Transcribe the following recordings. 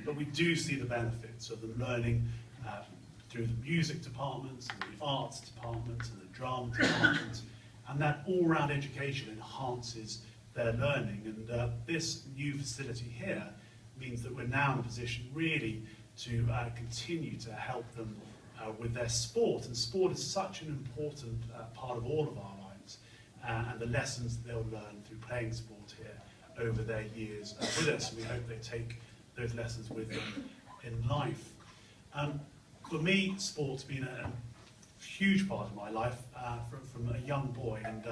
but we do see the benefits of them learning through the music departments and the arts departments and the drama departments, and that all-round education enhances their learning. And this new facility here means that we're now in a position really to continue to help them with their sport. And sport is such an important part of all of our lives, and the lessons they'll learn through playing sport here over their years with us. And we hope they take those lessons with them in life. For me, sport's been a huge part of my life from a young boy, and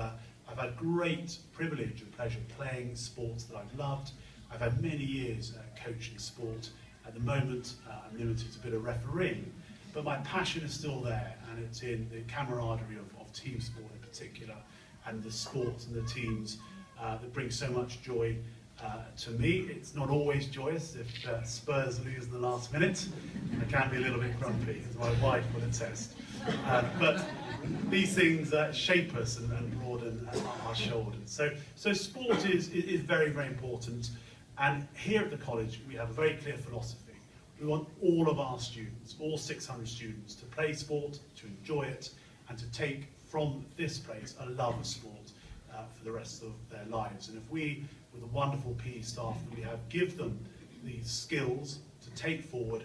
I've had great privilege and pleasure playing sports that I've loved. I've had many years coaching sport. At the moment, I'm limited to a bit of refereeing, but my passion is still there, and it's in the camaraderie of team sport in particular, and the sports and the teams that bring so much joy to me. It's not always joyous. If Spurs lose in the last minute, I can be a little bit grumpy, as my wife will attest. But these things shape us and broaden our shoulders. So sport is very, very important. And here at the college, we have a very clear philosophy. We want all of our students, all 600 students, to play sport, to enjoy it, and to take from this place a love of sport for the rest of their lives. And if we, with the wonderful PE staff that we have, give them these skills to take forward,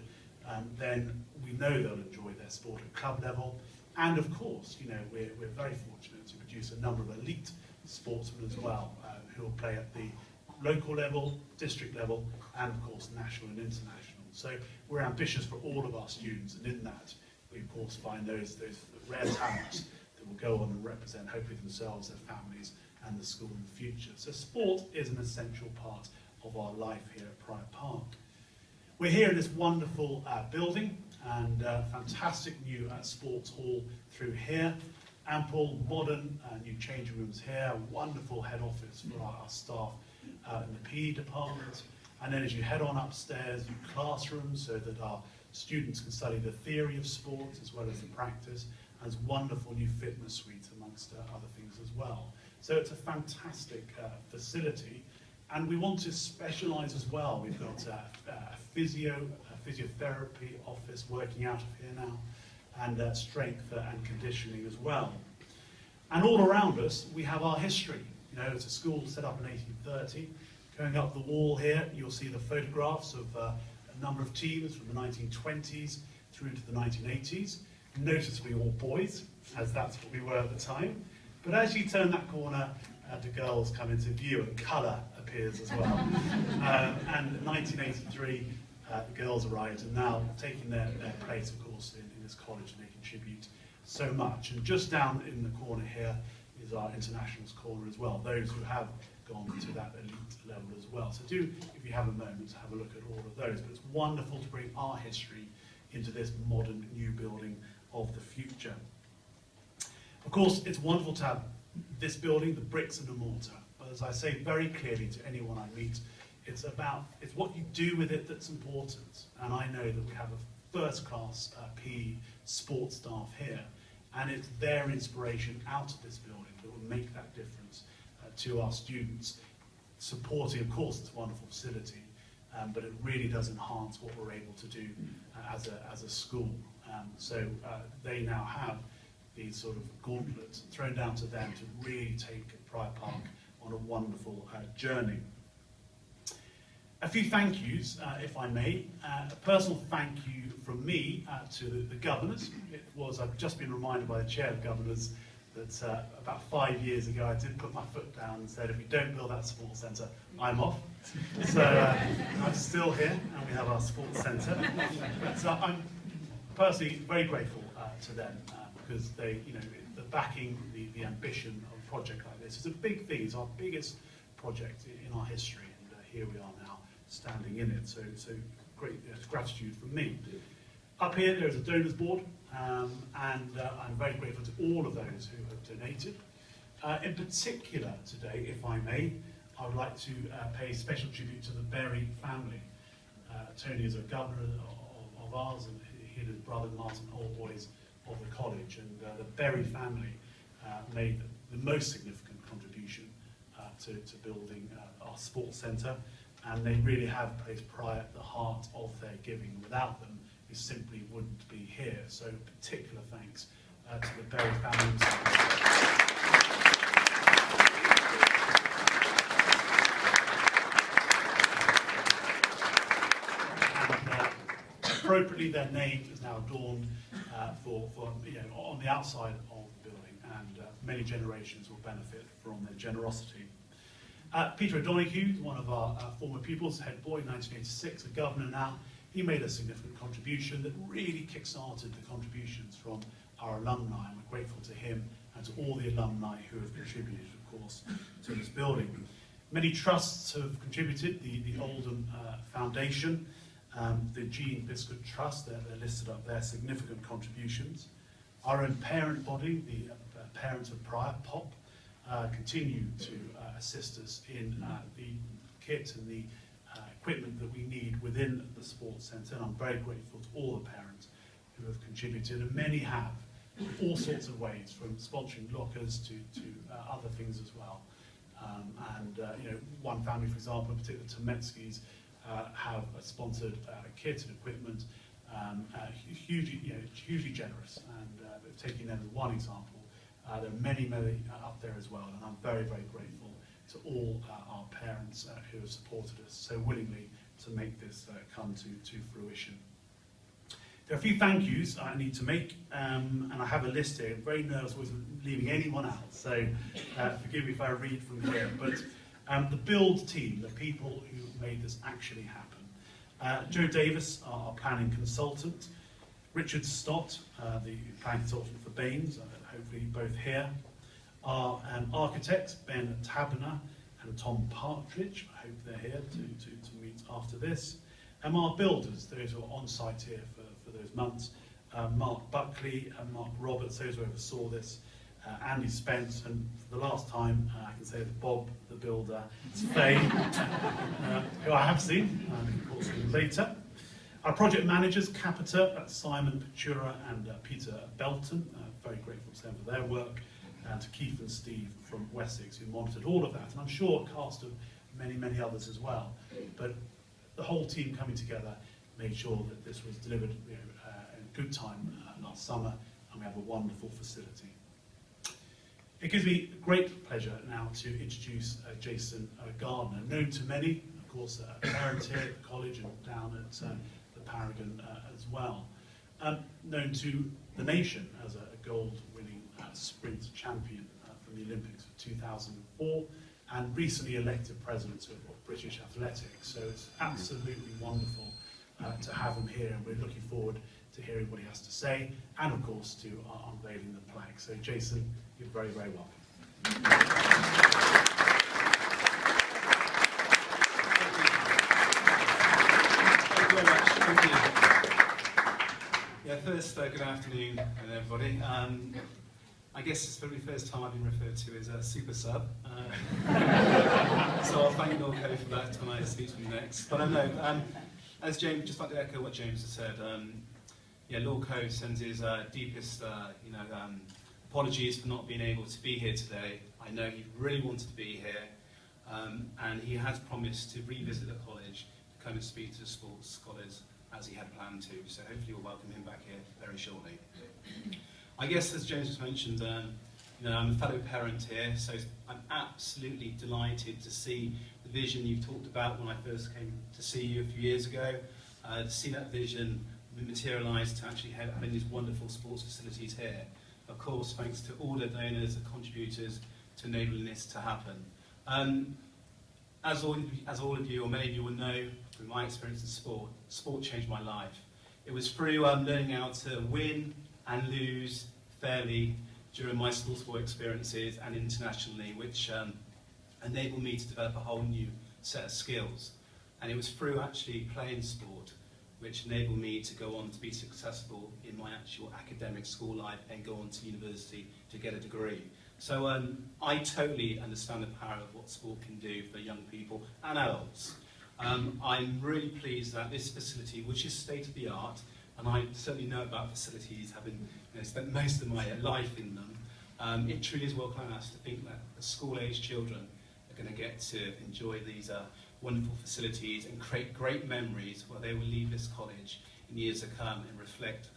then we know they'll enjoy their sport at club level. And of course, you know, we're very fortunate to produce a number of elite sportsmen as well, who will play at the local level, district level, and of course national and international. So we're ambitious for all of our students, and in that we of course find those rare talents that will go on and represent hopefully themselves, their families, and the school in the future. So sport is an essential part of our life here at Pride Park. We're here in this wonderful building, and fantastic new sports hall through here. Ample, modern new changing rooms here, wonderful head office for our staff in the PE department. And then as you head on upstairs, classrooms so that our students can study the theory of sport as well as the practice. And there's wonderful new fitness suites amongst other things as well. So it's a fantastic facility. And we want to specialise as well. We've got a physiotherapy office working out of here now, and strength and conditioning as well. And all around us, we have our history. You know, it's a school set up in 1830. Going up the wall here, you'll see the photographs of a number of teams from the 1920s through to the 1980s. Noticeably all boys, as that's what we were at the time. But as you turn that corner, the girls come into view and colour appears as well. And in 1983, the girls arrived, and now taking their place, of course, in this college, and they contribute so much. And just down in the corner here is our internationals corner as well, those who have gone to that elite level as well. So do, if you have a moment, have a look at all of those. But it's wonderful to bring our history into this modern new building of the future. Of course, it's wonderful to have this building, the bricks and the mortar. But as I say very clearly to anyone I meet, it's what you do with it that's important. And I know that we have a first-class PE sports staff here, and it's their inspiration out of this building that will make that difference to our students. Supporting, of course, it's a wonderful facility, but it really does enhance what we're able to do as a school. So they now have these sort of gauntlets thrown down to them to really take Pride Park on a wonderful journey. A few thank yous, if I may. A personal thank you from me to the governors. I've just been reminded by the chair of governors that about 5 years ago I did put my foot down and said, if we don't build that sports centre, I'm off. So I'm still here, and we have our sports centre. So I'm personally very grateful to them because they, you know, the backing, the ambition of a project like this is a big thing. It's our biggest project in our history, and here we are now standing in it. So great gratitude from me. Up here there is a donors board, and I'm very grateful to all of those who have donated. In particular today, if I may, I would like to pay special tribute to the Berry family. Tony is a governor of ours, and he and his brother Martin are all boys of the college, and the Berry family made the most significant contribution to building our sports centre, and they really have placed pride at the heart of their giving. Without them, we simply wouldn't be here. So particular thanks to the Berry families. Appropriately, their name is now adorned on the outside of the building, and many generations will benefit from their generosity. Peter O'Donoghue, one of our former pupils, head boy in 1986, a governor now, he made a significant contribution that really kick-started the contributions from our alumni, and we're grateful to him and to all the alumni who have contributed, of course, to this building. Many trusts have contributed, the Oldham Foundation, the Jean Biscuit Trust, they're listed up there, significant contributions. Our own parent body, the Parents of Prior, POP, continue to assist us in the kit and the equipment that we need within the sports centre, and I'm very grateful to all the parents who have contributed, and many have, in all sorts of ways, from sponsoring lockers to other things as well. One family, for example, in particular, Tometsky's, have sponsored kit and equipment, hugely generous, and taking them as one example. There are many up there as well, and I'm very, very grateful to all our parents who have supported us so willingly to make this come to fruition. There are a few thank yous I need to make, and I have a list here. I'm very nervous always leaving anyone out, so forgive me if I read from here. But the build team, the people who made this actually happen. Joe Davis, our planning consultant. Richard Stott, the planning consultant for Baines, hopefully both here. Our architects, Ben Taberner and Tom Partridge, I hope they're here to meet after this. And our builders, those who are on site here for those months. Mark Buckley and Mark Roberts, those who oversaw this. Andy Spence, and for the last time, I can say that Bob, the builder, Faye, who I have seen, of course, later. Our project managers, Capita, that's Simon Patura and Peter Belton, very grateful to them for their work, and to Keith and Steve from Wessex, who monitored all of that, and I'm sure a cast of many, many others as well. But the whole team coming together made sure that this was delivered in good time last summer, and we have a wonderful facility. It gives me great pleasure now to introduce Jason Gardner, known to many, of course, a parent here at the college and down at the Paragon as well. Known to the nation as a gold-winning sprint champion from the Olympics of 2004, and recently elected president of British Athletics. So it's absolutely wonderful to have him here, and we're looking forward to hearing what he has to say, and of course to unveiling the plaque. So Jason, you're very, very welcome. Thank you very much. Thank you. Yeah, first, good afternoon, everybody. I guess it's probably the first time I've been referred to as a super sub. So I'll thank Norco for that when I speak to you next. But I know, as James, just like to echo what James has said, Norco sends his deepest, apologies for not being able to be here today. I know he really wanted to be here, and he has promised to revisit the college, to come and speak to the sports scholars as he had planned to. So hopefully we'll welcome him back here very shortly. I guess, as James has mentioned, I'm a fellow parent here, so I'm absolutely delighted to see the vision you talked about when I first came to see you a few years ago, to see that vision materialise to actually having these wonderful sports facilities here. Of course, thanks to all the donors and contributors to enabling this to happen. As all of you, or many of you will know from my experience in sport changed my life. It was through learning how to win and lose fairly during my school sport experiences and internationally, which enabled me to develop a whole new set of skills. And it was through actually playing sport which enabled me to go on to be successful in my actual academic school life and go on to university to get a degree. So I totally understand the power of what sport can do for young people and adults. I'm really pleased that this facility, which is state-of-the-art, and I certainly know about facilities, having spent most of my life in them, it truly is world-class to think that the school-age children are going to get to enjoy these wonderful facilities and create great memories where they will leave this college in years to come and reflect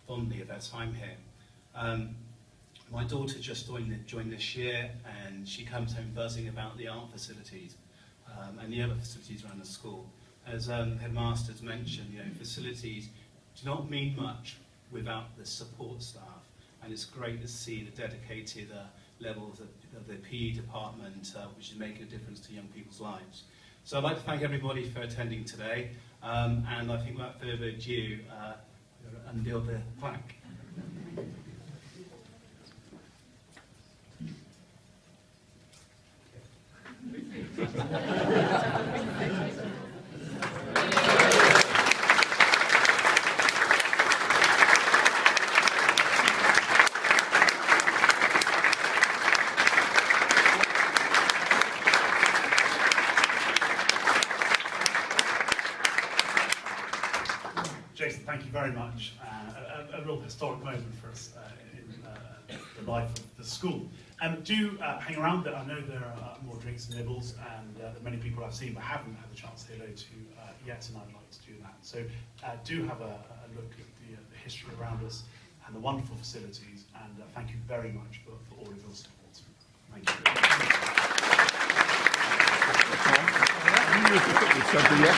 fondly of their time here. My daughter just joined this year, and she comes home buzzing about the art facilities and the other facilities around the school. As Headmaster's mentioned, facilities do not mean much without the support staff, and it's great to see the dedicated levels of the PE department, which is making a difference to young people's lives. So I'd like to thank everybody for attending today, and I think without further ado, unveil the plaque. Jason, thank you very much. A real historic moment for us in the life of the school. Do hang around. I know there are more drinks and nibbles, and there are many people I've seen but haven't had the chance to say hello to yet, and I'd like to do that. So do have a look at the history around us and the wonderful facilities, and thank you very much for all of your support. Thank you.